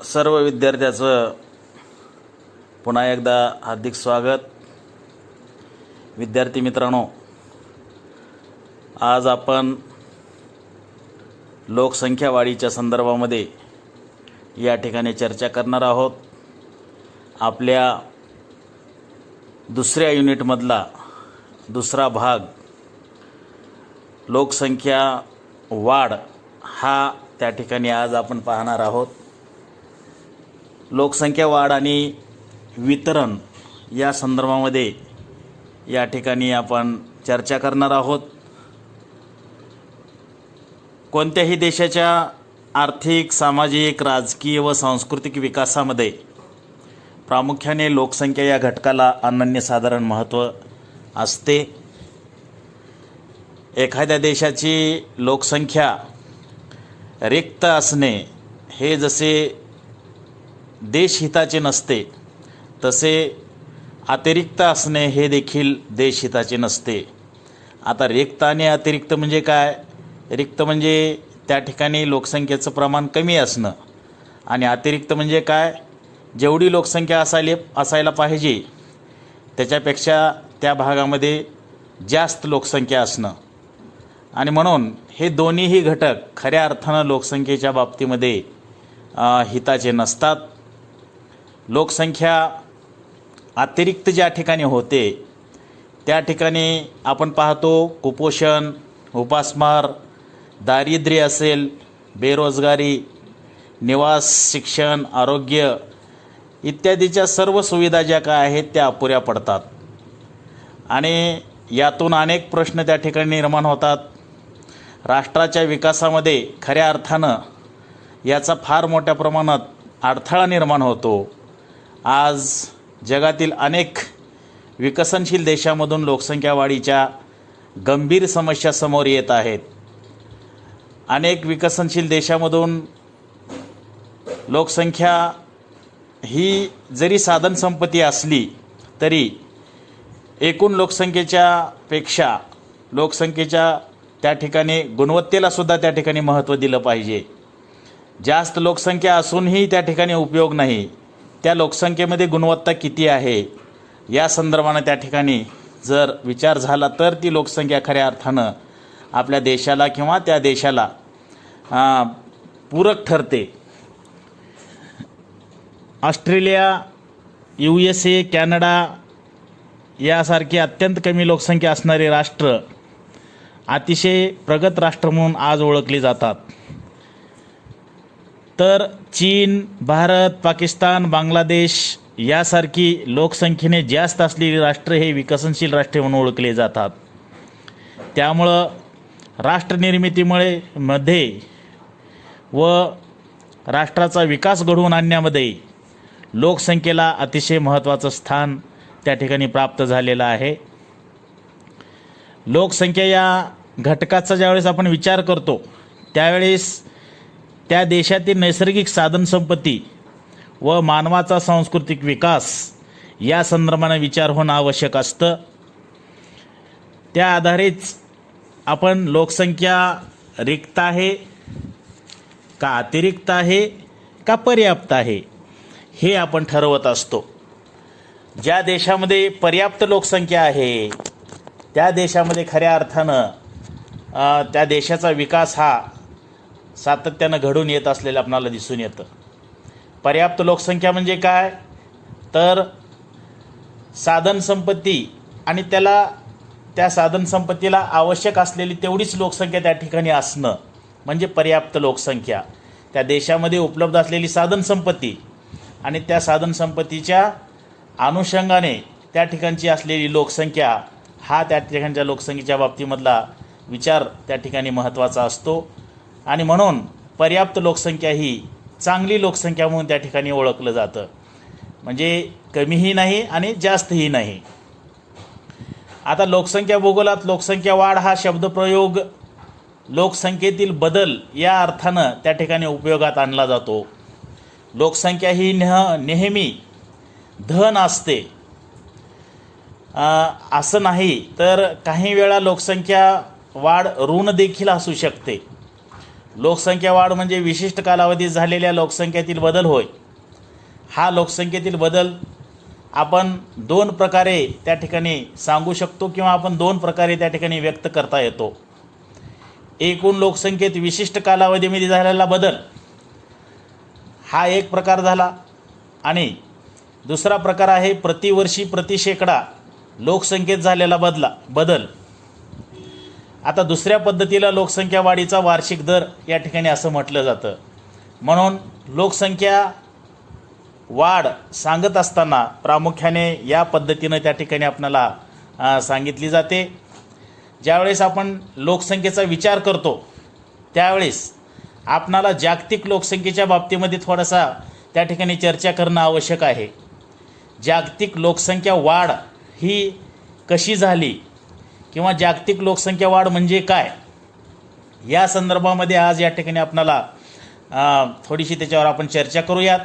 सर्व विद्यार्थ्याचं पुन्हा एकदा हार्दिक स्वागत। विद्यार्थी मित्रांनो, आज आपण लोकसंख्या वाढीच्या संदर्भामध्ये या ठिकाणी चर्चा करणार आहोत। आपल्या दुसऱ्या युनिटमधला दुसरा भाग लोकसंख्या वाढ हा त्या ठिकाणी आज आपण पाहणार आहोत। लोकसंख्या वाढ आणि वितरण या संदर्भामध्ये या ठिकाणी आपण चर्चा करणार आहोत। कोणत्याही देशाच्या आर्थिक, सामाजिक, राजकीय व सांस्कृतिक विकासामध्ये प्रामुख्याने लोकसंख्या या घटकाला अनन्यसाधारण महत्त्व असते। एखाद्या देशाची लोकसंख्या रिक्त असणे हे जसे देशहिताचे नसते, तसे अतिरिक्त असणे हे देखील देशहिताचे नसते। आता रिक्त आणि अतिरिक्त म्हणजे काय? रिक्त म्हणजे त्या ठिकाणी लोकसंख्येचं प्रमाण कमी असणं, आणि अतिरिक्त म्हणजे काय? जेवढी लोकसंख्या असायला पाहिजे त्याच्यापेक्षा त्या भागामध्ये जास्त लोकसंख्या असणं। आणि म्हणून हे दोन्हीही घटक खऱ्या अर्थानं लोकसंख्येच्या बाबतीमध्ये हिताचे नसतात। लोकसंख्या अतिरिक्त ज्या ठिकाणी होते त्या ठिकाणी आपण पाहतो कुपोषण, उपासमार, दारिद्र्य असेल, बेरोजगारी, निवास, शिक्षण, आरोग्य इत्यादीच्या सर्व सुविधा ज्या काय आहेत त्या अपुऱ्या पडतात, आणि यातून अनेक प्रश्न त्या ठिकाणी निर्माण होतात। राष्ट्राच्या विकासामध्ये खऱ्या अर्थानं याचा फार मोठ्या प्रमाणात अडथळा निर्माण होतो। आज जगातील अनेक विकसनशील देशांमधून लोकसंख्या वाढीच्या गंभीर समस्या समोर येत आहेत। अनेक विकसनशील देशांमधून लोकसंख्या ही जरी साधनसंपत्ती असली तरी एकूण लोकसंख्येच्या पेक्षा लोकसंख्येच्या त्या ठिकाणी गुणवत्तेला सुद्धा त्या ठिकाणी महत्त्व दिलं पाहिजे। जास्त लोकसंख्या असूनही त्या ठिकाणी उपयोग नाही। त्या लोकसंख्येमध्ये गुणवत्ता किती आहे या संदर्भानं त्या ठिकाणी जर विचार झाला तर ती लोकसंख्या खऱ्या अर्थानं आपल्या देशाला किंवा त्या देशाला पूरक ठरते। ऑस्ट्रेलिया, USA, कॅनडा यासारखी अत्यंत कमी लोकसंख्या असणारे राष्ट्र अतिशय प्रगत राष्ट्र म्हणून आज ओळखली जातात। तर चीन, भारत, पाकिस्तान, बांगलादेश यासारखी लोकसंख्येने जास्त असलेली राष्ट्र हे विकसनशील राष्ट्रे म्हणून ओळखले जातात। त्यामुळं राष्ट्रनिर्मितीमुळे व राष्ट्राचा विकास घडवून आणण्यामध्ये लोकसंख्येला अतिशय महत्त्वाचं स्थान त्या ठिकाणी प्राप्त झालेलं आहे। लोकसंख्या या घटकाचा ज्यावेळेस आपण विचार करतो त्यावेळेस त्या देशातील नैसर्गिक साधनसंपत्ती व मानवाचा सांस्कृतिक विकास या संदर्भाने विचार होणं आवश्यक असतं। त्या आधारेच आपण लोकसंख्या रिक्त आहे का अतिरिक्त आहे का पर्याप्त आहे हे आपण ठरवत असतो। ज्या देशामध्ये पर्याप्त लोकसंख्या आहे त्या देशामध्ये खऱ्या अर्थानं त्या देशाचा विकास हा सातत्यानं घडून येत असलेलं आपल्याला दिसून येतं। पर्याप्त लोकसंख्या म्हणजे काय? तर साधनसंपत्ती आणि त्या साधनसंपत्तीला आवश्यक असलेली तेवढीच लोकसंख्या त्या ठिकाणी असणं म्हणजे पर्याप्त लोकसंख्या। त्या देशामध्ये उपलब्ध असलेली साधनसंपत्ती आणि त्या साधनसंपत्तीच्या अनुषंगाने त्या ठिकाणची असलेली लोकसंख्या हा त्या ठिकाणच्या लोकसंख्येच्या बाबतीमधला विचार त्या ठिकाणी महत्त्वाचा असतो। आणि म्हणून पर्याप्त लोकसंख्या ही चांगली लोकसंख्या म्हणून त्या ठिकाणी ओळखलं जातं, म्हणजे कमीही नाही आणि जास्तही नाही। आता लोकसंख्या भूगोलात लोकसंख्या वाढ हा शब्दप्रयोग लोकसंख्येतील बदल या अर्थानं त्या ठिकाणी उपयोगात आणला जातो। लोकसंख्या ही नेहमी धन असते असं नाही, तर काही वेळा लोकसंख्या वाढ ऋण देखील असू शकते। लोकसंख्या वाढ म्हणजे विशिष्ट कालावधीत झालेल्या लोकसंख्येतील बदल होय. हा लोकसंख्येतील बदल आपण दोन प्रकारे त्या ठिकाणी सांगू शकतो किंवा आपण दोन प्रकारे त्या ठिकाणी व्यक्त करता येतो. एकूण लोकसंख्येत विशिष्ट कालावधीमध्ये झालेला बदल हा एक प्रकार झाला आणि दुसरा प्रकार आहे प्रतिवर्षी प्रतिशेकडा लोकसंख्येत झालेला बदल. आता दुसऱ्या पद्धतीला लोकसंख्या वाढीचा वार्षिक दर या ठिकाणी असं म्हटलं जातं. म्हणून लोकसंख्या वाढ सांगत असताना प्रामुख्याने या पद्धतीनं त्या ठिकाणी आपल्याला सांगितली जाते. ज्यावेळेस आपण लोकसंख्येचा विचार करतो त्यावेळेस आपणाला जागतिक लोकसंख्येच्या बाबतीमध्ये थोडासा त्या ठिकाणी चर्चा करणं आवश्यक आहे. जागतिक लोकसंख्या वाढ ही कशी झाली किंवा जागतिक लोकसंख्या वाढ म्हणजे काय, या संदर्भामध्ये आज या ठिकाणी आपणाला थोडीशी त्याच्यावर आपण चर्चा करूयात.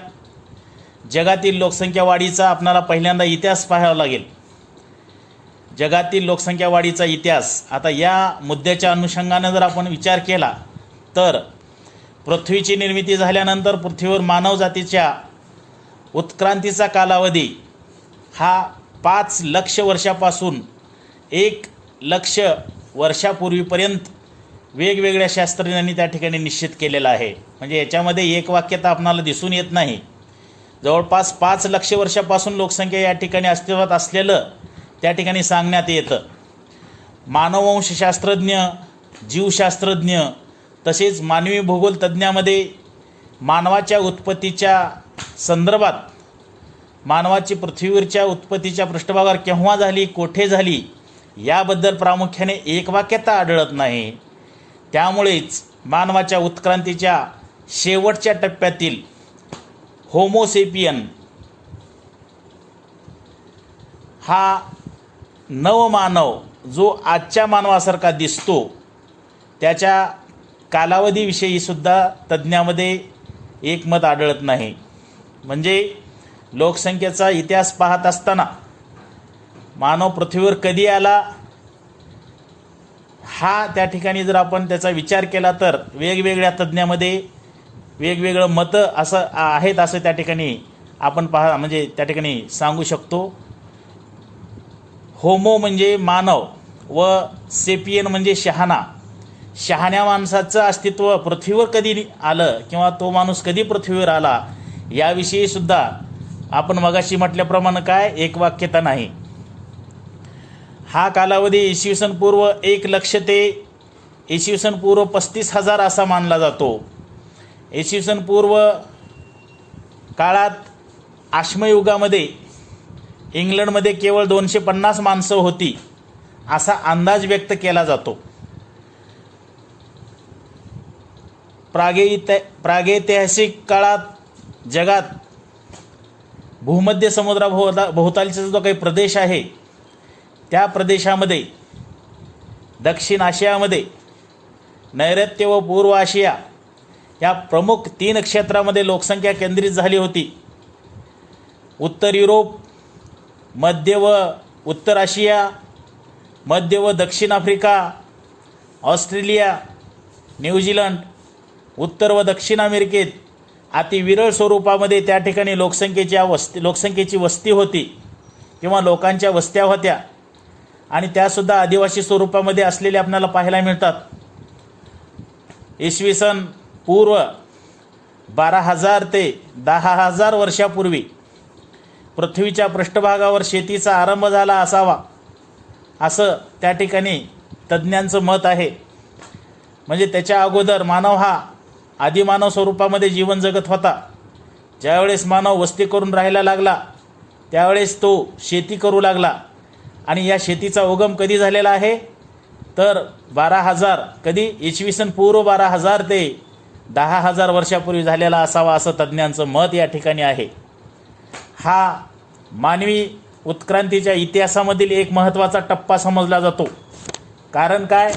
जगातील लोकसंख्या वाढीचा आपणाला पहिल्यांदा इतिहास पाहावा लागेल. जगातील लोकसंख्या वाढीचा इतिहास. आता या मुद्द्याच्या अनुषंगाने जर आपण विचार केला तर पृथ्वीची निर्मिती झाल्यानंतर पृथ्वीवर मानवजातीच्या उत्क्रांतीचा कालावधी हा 5 लक्ष वर्षापासून 1 लक्ष वर्षापूर्वीपर्यंत वेगवेगळ्या शास्त्रज्ञांनी त्या ठिकाणी निश्चित केलेला आहे. म्हणजे याच्यामध्ये एकवाक्यता आपणाला दिसून येत नाही. जवळपास 5 लक्ष वर्षापासून लोकसंख्या या ठिकाणी अस्तित्वात असलेलं त्या ठिकाणी सांगण्यात येतं. मानववंशशास्त्रज्ञ, जीवशास्त्रज्ञ तसेच मानवी भूगोल तज्ज्ञामध्ये मानवाच्या उत्पत्तीच्या संदर्भात मानवाची पृथ्वीवरच्या उत्पत्तीच्या पृष्ठभागावर केव्हा झाली, कोठे झाली याबद्दल प्रामुख्याने एकवाक्यता आढळत नाही. त्यामुळेच मानवाच्या उत्क्रांतीच्या शेवटच्या टप्प्यातील होमोसेपियन हा नवमानव जो आजच्या मानवासारखा दिसतो त्याच्या कालावधीविषयी सुद्धा तज्ज्ञामध्ये एकमत आढळत नाही. म्हणजे लोकसंख्येचा इतिहास पाहत असताना मानव पृथ्वीवर कधी आला हा त्या ठिकाणी जर आपण त्याचा विचार केला तर वेगवेगळ्या तज्ज्ञामध्ये वेगवेगळं मतं असं आहेत असं त्या ठिकाणी आपण म्हणजे त्या ठिकाणी सांगू शकतो. होमो म्हणजे मानव व सेपियन म्हणजे शहाणा. शहाण्या माणसाचं अस्तित्व पृथ्वीवर कधी आलं किंवा तो माणूस कधी पृथ्वीवर आला याविषयी सुद्धा आपण मगाशी म्हटल्याप्रमाणे काय एकवाक्यता नाही. हा कालावधी इसवी सन पूर्व 1 लक्ष ते इसवी सन पूर्व 35,000 असा मानला जातो. इसवी सन पूर्व काळात आश्मयुगामध्ये इंग्लंडमध्ये केवळ 250 माणसं होती असा अंदाज व्यक्त केला जातो. प्रागैतिहासिक काळात जगात भूमध्य समुद्राभोवतालचा जो काही प्रदेश आहे त्या प्रदेशामध्ये दक्षिण आशियामध्ये नैऋत्य व पूर्व आशिया या प्रमुख 3 क्षेत्रामध्ये लोकसंख्या केंद्रित झाली होती. उत्तर युरोप, मध्य व उत्तर आशिया, मध्य व दक्षिण आफ्रिका, ऑस्ट्रेलिया, न्यूझीलंड, उत्तर व दक्षिण अमेरिकेत अतिविरळ स्वरूपामध्ये त्या ठिकाणी लोकसंख्येची वस्ती होती किंवा लोकांच्या वस्त्या होत्या आणि त्यासुद्धा आदिवासी स्वरूपामध्ये असलेले आपल्याला पाहायला मिळतात. इसवी सन पूर्व 12,000 ते 10,000 वर्षापूर्वी पृथ्वीच्या पृष्ठभागावर शेतीचा आरंभ झाला असावा असं त्या ठिकाणी तज्ज्ञांचं मत आहे. म्हणजे त्याच्या अगोदर मानव हा आदिमानव स्वरूपामध्ये जीवन जगत होता. ज्यावेळेस मानव वस्ती करून राहायला लागला त्यावेळेस तो शेती करू लागला आणि या शेतीचा उगम कधी झालेला आहे तर 12,000 कधी इसवी सन पूर्व 12,000 ते 10,000 वर्षापूर्वी झालेला असावा असं तज्ज्ञांचं मत या ठिकाणी आहे. हा मानवी उत्क्रांतीच्या इतिहासामधील एक महत्त्वाचा टप्पा समजला जातो. कारण काय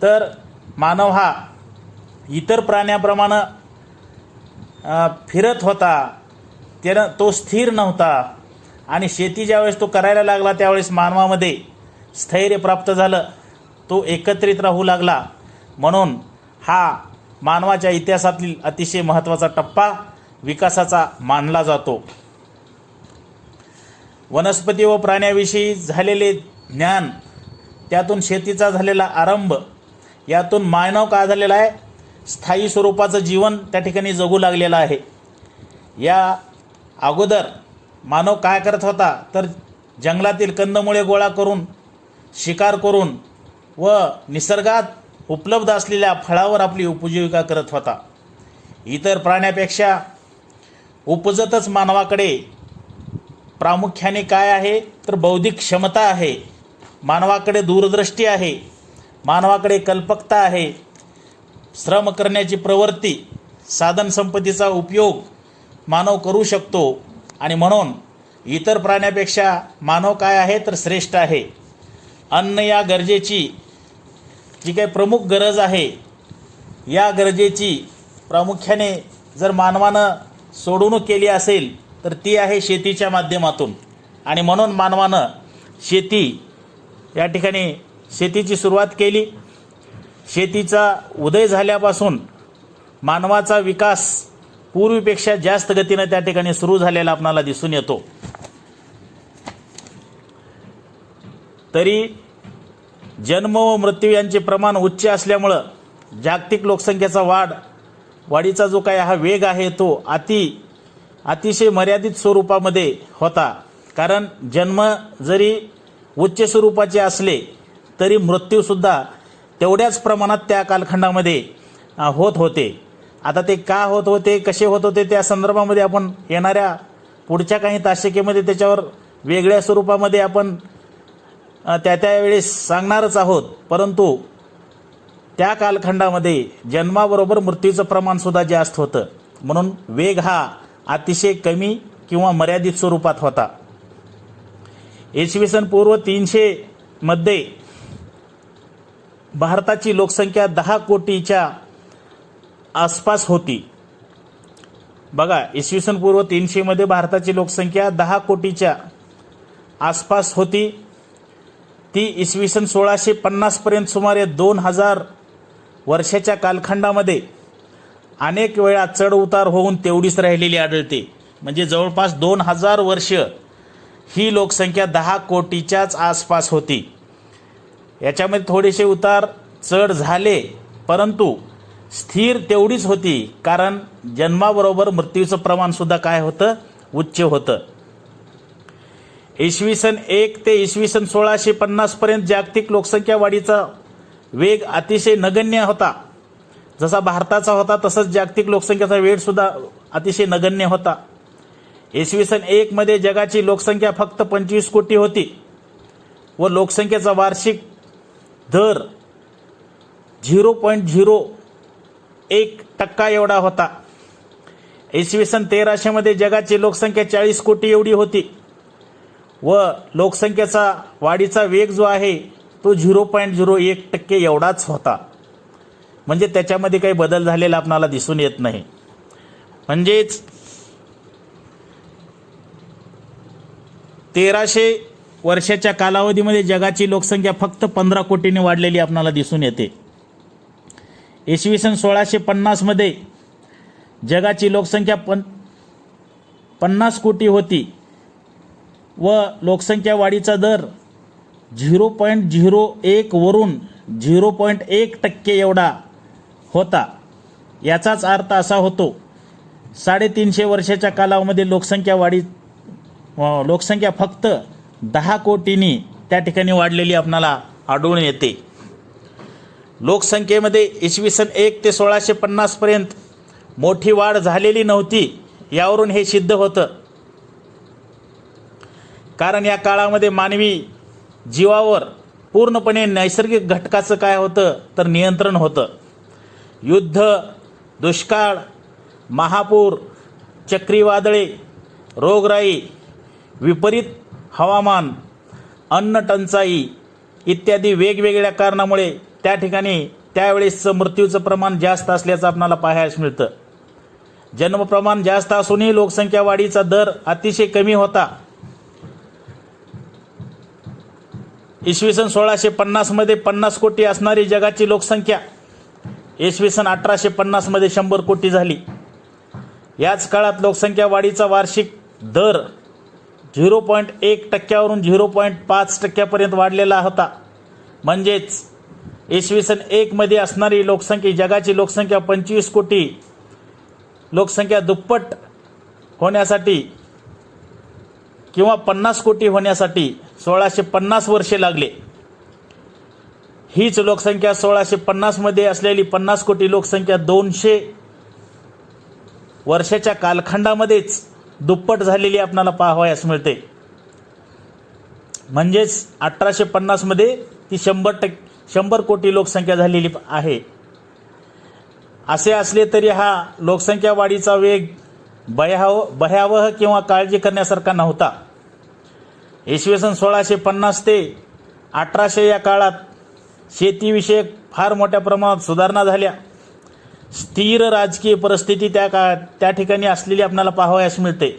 तर मानव हा इतर प्राण्याप्रमाणे फिरत होता, तो स्थिर नव्हता आणि शेती ज्यावेळेस तो करायला लागला त्यावेळेस मानवामध्ये स्थैर्य प्राप्त झालं, तो एकत्रित राहू लागला. म्हणून हा मानवाच्या इतिहासातील अतिशय महत्त्वाचा टप्पा विकासाचा मानला जातो. वनस्पती व प्राण्याविषयी झालेले ज्ञान, त्यातून शेतीचा झालेला आरंभ, यातून मानव काय झालेला आहे, स्थायी स्वरूपाचं जीवन त्या ठिकाणी जगू लागलेलं आहे. या अगोदर मानव काय करत होता, तर जंगलातील कंदमुळे गोळा करून, शिकार करून व निसर्गात उपलब्ध असलेल्या फळावर आपली उपजीविका करत होता. इतर प्राण्यापेक्षा उपजतच मानवाकडे प्रामुख्याने काय आहे, तर बौद्धिक क्षमता आहे, मानवाकडे दूरदृष्टी आहे, मानवाकडे कल्पकता आहे, श्रम करण्याची प्रवृत्ती, साधनसंपत्तीचा उपयोग मानव करू शकतो. आणि म्हणून इतर प्राण्यापेक्षा मानव काय आहे, तर श्रेष्ठ आहे. अन्न या गरजेची जी काही प्रमुख गरज आहे, या गरजेची प्रामुख्याने जर मानवानं सोडवणूक केली असेल तर ती आहे शेतीच्या माध्यमातून. आणि म्हणून मानवानं शेती या ठिकाणी शेतीची सुरुवात केली. शेतीचा उदय झाल्यापासून मानवाचा विकास पूर्वीपेक्षा जास्त गतीनं त्या ठिकाणी सुरू झालेला आपणाला दिसून येतो. तरी जन्म व मृत्यू यांचे प्रमाण उच्च असल्यामुळं जागतिक लोकसंख्येचा वाढीचा जो काही हा वेग आहे तो अतिशय मर्यादित स्वरूपामध्ये होता. कारण जन्म जरी उच्च स्वरूपाचे असले तरी मृत्यूसुद्धा तेवढ्याच प्रमाणात त्या कालखंडामध्ये होत होते. आता ते का होत होते, कसे होत होते, त्या संदर्भामध्ये आपण येणाऱ्या पुढच्या काही तासिकेमध्ये त्याच्यावर वेगळ्या स्वरूपामध्ये आपण त्यावेळेस सांगणारच आहोत. परंतु त्या कालखंडामध्ये जन्माबरोबर मृत्यूचं प्रमाणसुद्धा जास्त होतं. म्हणून वेग हा अतिशय कमी किंवा मर्यादित स्वरूपात होता. इसवी सन पूर्व 300 मध्ये भारताची लोकसंख्या 10 कोटीच्या आसपास होती. बघा, इसवी सन पूर्व 300 मध्ये भारताची लोकसंख्या 10 कोटीच्या आसपास होती. ती इसवी सन 1650 पर्यंत सुमारे 2000 वर्षाच्या कालखंडामध्ये अनेक वेळा चढ उतार होऊन तेवढीच राहिलेली आढळते. म्हणजे जवळपास 2000 वर्ष ही लोकसंख्या 10 कोटीच्याच आसपास होती. याच्यामध्ये थोडेसे उतार चढ झाले, परंतु स्थिर तेवढीच होती. कारण जन्माबरोबर मृत्यूचं प्रमाणसुद्धा काय होतं, उच्च होतं. इसवी सन 1 ते इसवी सन 1650 पर्यंत जागतिक लोकसंख्या वाढीचा वेग अतिशय नगण्य होता. जसा भारताचा होता तसंच जागतिक लोकसंख्येचा वेगसुद्धा अतिशय नगण्य होता. इसवी सन 1 मध्ये जगाची लोकसंख्या फक्त 25 कोटी होती व लोकसंख्येचा वार्षिक दर 0.01% एवढा होता. इसवी सन 1300 मध्ये जगाची लोकसंख्या 40 कोटी एवढी होती व लोकसंख्येचा वाढीचा वेग जो आहे तो 0.01% एवढाच होता. म्हणजे त्याच्यामध्ये काही बदल झालेला आपणाला दिसून येत नाही. म्हणजेच 1300 वर्षाच्या कालावधीमध्ये जगाची लोकसंख्या फक्त 15 कोटीने वाढलेली आपणाला दिसून येते. इसवी सन 1650 मध्ये जगाची लोकसंख्या 50 कोटी होती व लोकसंख्या वाढीचा दर 0.01 वरून 0.1% एवढा होता. याचाच अर्थ असा होतो 350 वर्षाच्या कालावधीमध्ये लोकसंख्या फक्त 10 कोटींनी त्या ठिकाणी वाढलेली आपणाला आढळून येते. लोकसंख्येमध्ये इसवी सन 1 ते 1650 पर्यंत मोठी वाढ झालेली नव्हती. यावरून हे सिद्ध होतं. कारण या काळामध्ये मानवी जीवावर पूर्णपणे नैसर्गिक घटकाचं काय होतं, तर नियंत्रण होतं. युद्ध, दुष्काळ, महापूर, चक्रीवादळे, रोगराई, विपरीत हवामान, अन्न टंचाई इत्यादी वेगवेगळ्या कारणामुळे त्या ठिकाणी त्यावेळेसचं मृत्यूचं प्रमाण जास्त असल्याचं आपल्याला पाहायला मिळतं. जन्मप्रमाण जास्त असूनही लोकसंख्या वाढीचा दर अतिशय कमी होता. इसवी सन 1650 मध्ये 50 कोटी असणारी जगाची लोकसंख्या इसवी सन 1850मध्ये 100 कोटी झाली. याच काळात लोकसंख्या वाढीचा वार्षिक दर 0.1% 0.5% वाढलेला होता. म्हणजेच इसवी सन 1 मध्ये असणारी लोकसंख्या, जगाची लोकसंख्या 25 कोटी लोकसंख्या दुप्पट होण्यासाठी किंवा 50 कोटी होण्यासाठी 1650 वर्षे लागले. हीच लोकसंख्या 1650 मध्ये असलेली 50 कोटी लोकसंख्या 200 वर्षाच्या कालखंडामध्येच दुप्पट झालेली आपल्याला पाहावयास मिळते. म्हणजेच 1850 मध्ये ती 100 कोटी लोकसंख्या झालेली आहे. असे असले तरी हा लोकसंख्या वाढीचा वेग भयावह किंवा काळजी करण्यासारखा नव्हता. इसवी सन 1650 ते 1800 या काळात शेतीविषयक फार मोठ्या प्रमाणात सुधारणा झाल्या. स्थिर राजकीय परिस्थिती त्या ठिकाणी असलेली आपल्याला पाहावयास मिळते.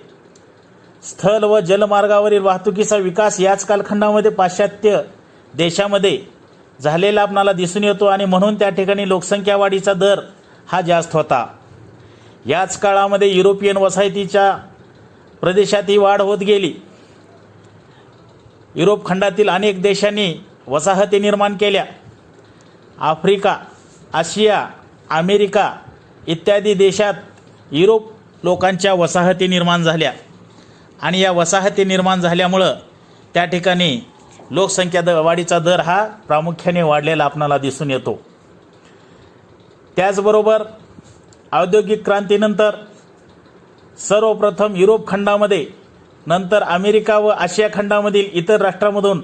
स्थल व जलमार्गावरील वाहतुकीचा विकास याच कालखंडामध्ये पाश्चात्य देशामध्ये झालेला आपल्याला दिसून येतो आणि म्हणून त्या ठिकाणी लोकसंख्या वाढीचा दर हा जास्त होता. याच काळामध्ये युरोपियन वसाहतीच्या प्रदेशात ही वाढ होत गेली. युरोप खंडातील अनेक देशांनी वसाहती निर्माण केल्या. आफ्रिका, आशिया, अमेरिका इत्यादी देशात युरोप लोकांच्या वसाहती निर्माण झाल्या आणि या वसाहती निर्माण झाल्यामुळं त्या ठिकाणी लोकसंख्या वाढीचा दर हा प्रामुख्याने वाढलेला आपणाला दिसून येतो. त्याचबरोबर औद्योगिक क्रांतीनंतर सर्वप्रथम युरोप खंडामध्ये, नंतर अमेरिका व आशिया खंडामधील इतर राष्ट्रांमधून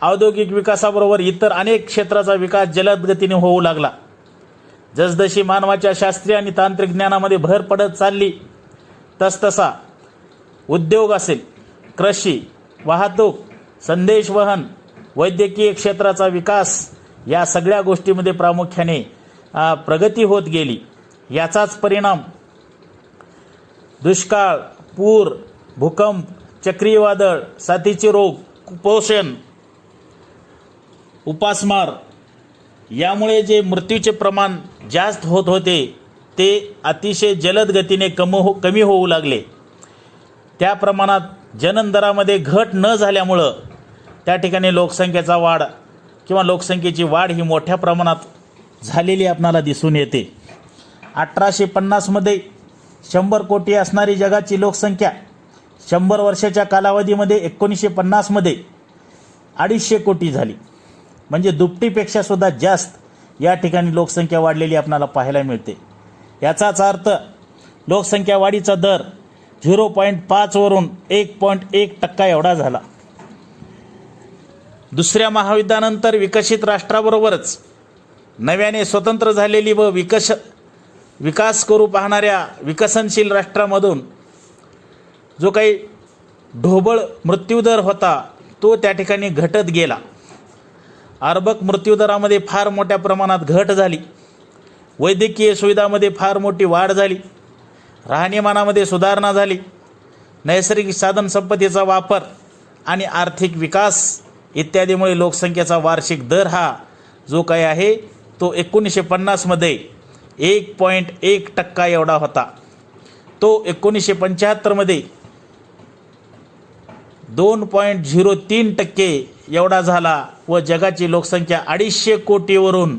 औद्योगिक विकासाबरोबर इतर अनेक क्षेत्राचा विकास जलद गतीने होऊ लागला. जसजशी मानवाच्या शास्त्रीय आणि तांत्रिक ज्ञानामध्ये भर पडत चालली तसतसा उद्योग असेल, कृषी, वाहतूक, संदेशवहन, वैद्यकीय क्षेत्राचा विकास या सगळ्या गोष्टीमध्ये प्रामुख्याने प्रगती होत गेली. याचाच परिणाम दुष्काळ, पूर, भूकंप, चक्रीवादळ, साथीचे रोग, कुपोषण, उपासमार यामुळे जे मृत्यूचे प्रमाण जास्त होत होते ते अतिशय जलद गतीने कमी होऊ लागले. त्या प्रमाणात जनन दरामध्ये घट न झाल्यामुळं त्या ठिकाणी लोकसंख्येचा वाढ किंवा लोकसंख्येची वाढ ही मोठ्या प्रमाणात झालेली आपणाला दिसून येते. 1850 मध्ये 100 कोटी असणारी जगाची लोकसंख्या 100 वर्षाच्या कालावधीमध्ये 1950 मध्ये 250 कोटी झाली. म्हणजे दुपटीपेक्षा सुद्धा जास्त या ठिकाणी लोकसंख्या वाढलेली आपल्याला पाहायला मिळते. याचाच अर्थ लोकसंख्या वाढीचा दर 0.5 वरून 1.1% एवढा झाला. दुसऱ्या महायुद्धानंतर विकसित राष्ट्राबरोबरच नव्याने स्वतंत्र झालेली व विकास करू पाहणाऱ्या विकसनशील राष्ट्रांमधून जो काही ढोबळ मृत्यूदर होता तो त्या ठिकाणी घटत गेला. अर्भक मृत्यूदरामध्ये फार मोठ्या प्रमाणात घट झाली. वैद्यकीय सुविधामध्ये फार मोठी वाढ झाली. राहणीमानामध्ये सुधारणा झाली. नैसर्गिक साधनसंपत्तीचा वापर आणि आर्थिक विकास इत्यादीमुळे लोकसंख्येचा वार्षिक दर हा जो काही आहे तो 1950 मध्ये 1.1% एवढा होता. तो 1975 मध्ये 2.03% एवढा झाला व जगाची लोकसंख्या 250 कोटीवरून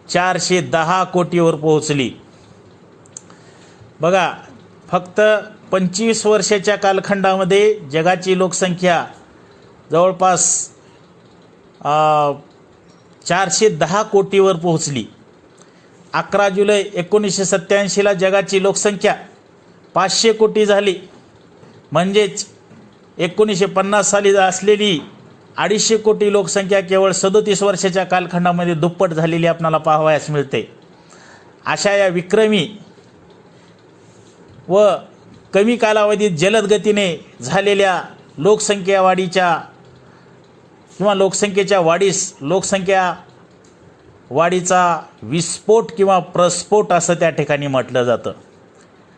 410 कोटीवर पोहोचली. बघा, फक्त 25 वर्षाच्या कालखंडामध्ये जगाची लोकसंख्या जवळपास 410 कोटीवर पोहोचली. 11 जुलै 1987ला जगाची लोकसंख्या 500 कोटी झाली. म्हणजेच 1950 साली असलेली 250 कोटी लोकसंख्या केवळ 37 वर्षाच्या कालखंडामध्ये दुप्पट झालेली आपल्याला पाहावयास मिळते. अशा या विक्रमी व कमी कालावधीत जलद गतीने झालेल्या लोकसंख्या वाढीच्या किंवा लोकसंख्येच्या वाढीस लोकसंख्या वाढीचा विस्फोट किंवा प्रस्फोट असं त्या ठिकाणी म्हटलं जातं.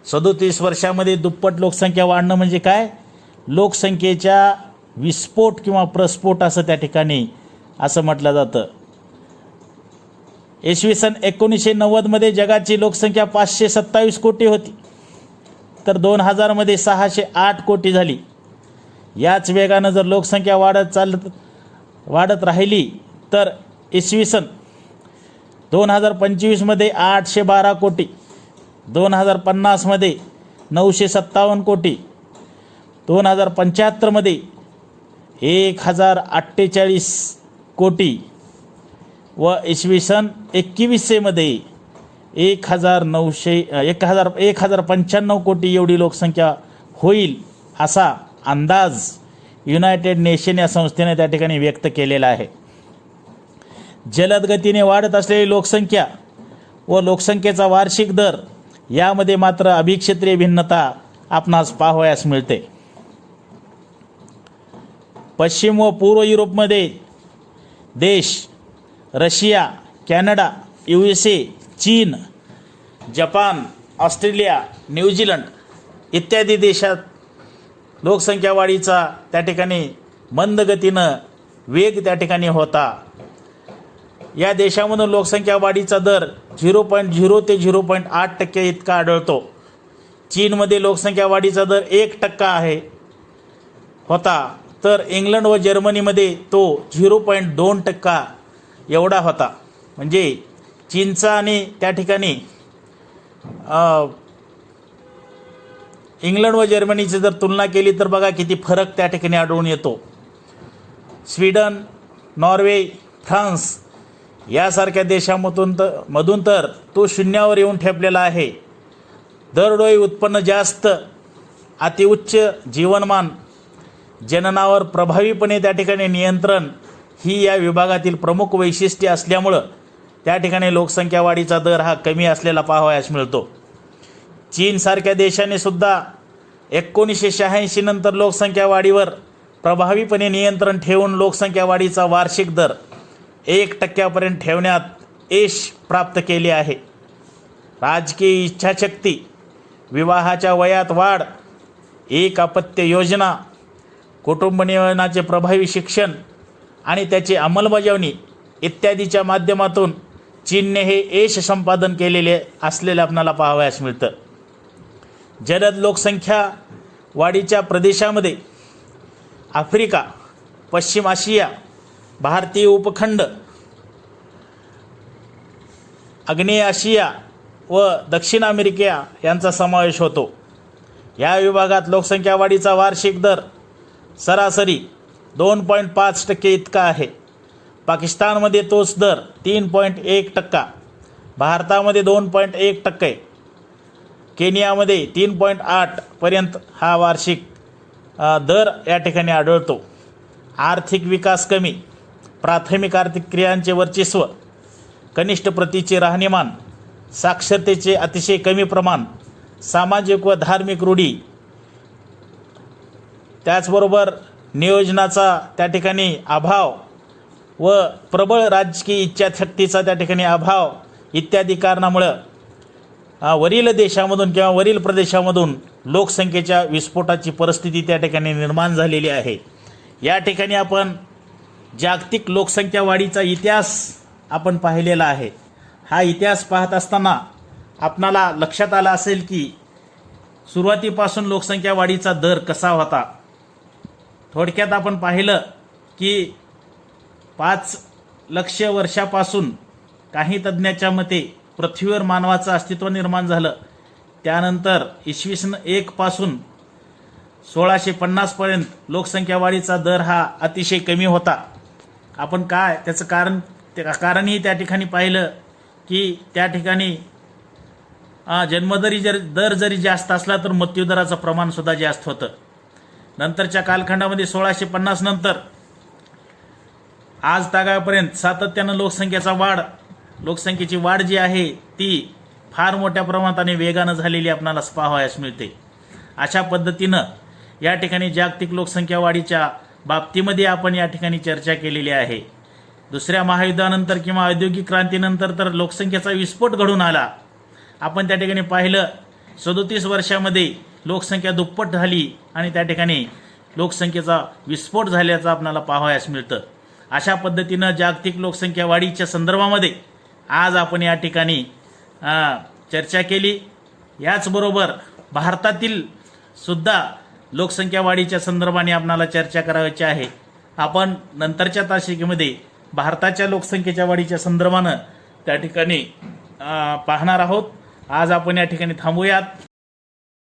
37 वर्षामध्ये दुप्पट लोकसंख्या वाढणं म्हणजे काय? लोकसंख्येच्या विस्फोट किंवा प्रस्फोट असं त्या ठिकाणी असं म्हटलं जातं. इसवी सन 1990मध्ये जगाची लोकसंख्या 527 कोटी होती, तर 2000मध्ये 608 कोटी झाली. याच वेगानं जर लोकसंख्या वाढत राहिली तर इसवी सन 2025मध्ये 812 कोटी, 2050मध्ये 957 कोटी, 2075मध्ये 1048 कोटी व इसवी सन 2100मध्ये 1095 कोटी एवढी लोकसंख्या होईल असा अंदाज युनायटेड नेशन या संस्थेने त्या ठिकाणी व्यक्त केलेला आहे. जलद गतीने वाढत असलेली लोकसंख्या व लोकसंख्येचा वार्षिक दर यामध्ये मात्र अभिक्षेत्रीय भिन्नता आपणास पाहावयास मिळते. पश्चिम व पूर्व युरोपमध्ये देश रशिया, कॅनडा, USA, चीन, जपान, ऑस्ट्रेलिया, न्यूझीलंड इत्यादी देशात लोकसंख्या वाढीचा त्या ठिकाणी मंद गतीनं वेग त्या ठिकाणी होता. या देशामधून लोकसंख्या वाढीचा दर 0.0 ते 0.8% इतका आढळतो. चीनमध्ये लोकसंख्या वाढीचा दर 1% होता, तर इंग्लंड व जर्मनीमध्ये तो 0.2% एवढा होता. म्हणजे चीनचा आणि त्या ठिकाणी इंग्लंड व जर्मनीची जर तुलना केली तर बघा किती फरक त्या ठिकाणी आढळून येतो. स्वीडन, नॉर्वे, फ्रान्स यासारख्या देशामधून तर तो शून्यावर येऊन ठेपलेला आहे. दरडोई उत्पन्न जास्त, अतिउच्च जीवनमान, जननावर प्रभावीपणे त्या ठिकाणी नियंत्रण ही या विभागातील प्रमुख वैशिष्ट्ये असल्यामुळं त्या ठिकाणी लोकसंख्या वाढीचा दर हा कमी असलेला पाहावयास मिळतो. चीनसारख्या देशाने सुद्धा 1986 नंतर लोकसंख्या वाढीवर प्रभावीपणे नियंत्रण ठेवून लोकसंख्या वाढीचा वार्षिक दर 1% ठेवण्यात यश प्राप्त केले आहे. राजकीय इच्छाशक्ती, विवाहाच्या वयात वाढ, एक अपत्य योजना, कुटुंब नियोजनाचे प्रभावी शिक्षण आणि त्याची अंमलबजावणी इत्यादीच्या माध्यमातून चीनने हे यश संपादन केलेले असलेले आपल्याला पाहावयास मिळतं. जलद लोकसंख्या वाढीच्या प्रदेशामध्ये आफ्रिका, पश्चिम आशिया, भारतीय उपखंड, आग्नेय आशिया व दक्षिण अमेरिका यांचा समावेश होतो. या विभागात लोकसंख्या वाढीचा वार्षिक दर सरासरी 2.5% इतका आहे. पाकिस्तानमध्ये तोच दर 3.1%, भारतामध्ये 2.1%, केनियामध्ये 3.8 पर्यंत हा वार्षिक दर या ठिकाणी आढळतो. आर्थिक विकास कमी, प्राथमिक आर्थिक क्रियांचे वर्चस्व, कनिष्ठ प्रतीचे राहणीमान, साक्षरतेचे अतिशय कमी प्रमाण, सामाजिक व धार्मिक रूढी, त्याचबरोबर नियोजनाचा त्या ठिकाणी अभाव व प्रबळ राजकीय इच्छाशक्तीचा त्या ठिकाणी अभाव इत्यादी कारणामुळं वरील देशामधून किंवा वरील प्रदेशामधून लोकसंख्येच्या विस्फोटाची परिस्थिती त्या ठिकाणी निर्माण झालेली आहे. या ठिकाणी आपण जागतिक लोकसंख्या वाढीचा इतिहास आपण पाहिलेला आहे. हा इतिहास पाहत असताना आपणाला लक्षात आलं असेल की सुरुवातीपासून लोकसंख्या वाढीचा दर कसा होता. थोडक्यात आपण पाहिलं की 5 लक्ष वर्षापासून काही तज्ज्ञाच्या मते पृथ्वीवर मानवाचं अस्तित्व निर्माण झालं. त्यानंतर इसवी सन 1 पासून 1650 पर्यंत लोकसंख्या वाढीचा दर हा अतिशय कमी होता. आपण काय त्याचं कारणही त्या ठिकाणी पाहिलं की त्या ठिकाणी जन्मदरी दर जरी जास्त असला तर मृत्यूदराचं प्रमाणसुद्धा जास्त होतं. नंतरच्या कालखंडामध्ये 1650 नंतर आज तागापर्यंत सातत्यानं लोकसंख्येची वाढ जी आहे ती फार मोठ्या प्रमाणात आणि वेगानं झालेली आपल्याला पाहावयास मिळते. अशा पद्धतीनं या ठिकाणी जागतिक लोकसंख्या वाढीच्या बाबतीमध्ये आपण या ठिकाणी चर्चा केलेली आहे. दुसऱ्या महायुद्धानंतर किंवा औद्योगिक क्रांतीनंतर तर लोकसंख्येचा विस्फोट घडून आला. आपण त्या ठिकाणी पाहिलं 37 वर्षामध्ये लोकसंख्या दुप्पट झाली आणि त्या ठिकाणी लोकसंख्येचा विस्फोट झाल्याचं आपल्याला पाहावयास मिळतं. अशा पद्धतीनं जागतिक लोकसंख्या वाढीच्या संदर्भामध्ये आज आपण या ठिकाणी चर्चा केली. याचबरोबर भारतातील सुद्धा लोकसंख्या वाढीच्या संदर्भाने आपणाला चर्चा करायची आहे. आपण नंतरच्या तासिकेमध्ये भारताच्या लोकसंख्येच्या वाढीच्या संदर्भानं त्या ठिकाणी पाहणार आहोत. आज आपण या ठिकाणी थांबूयात.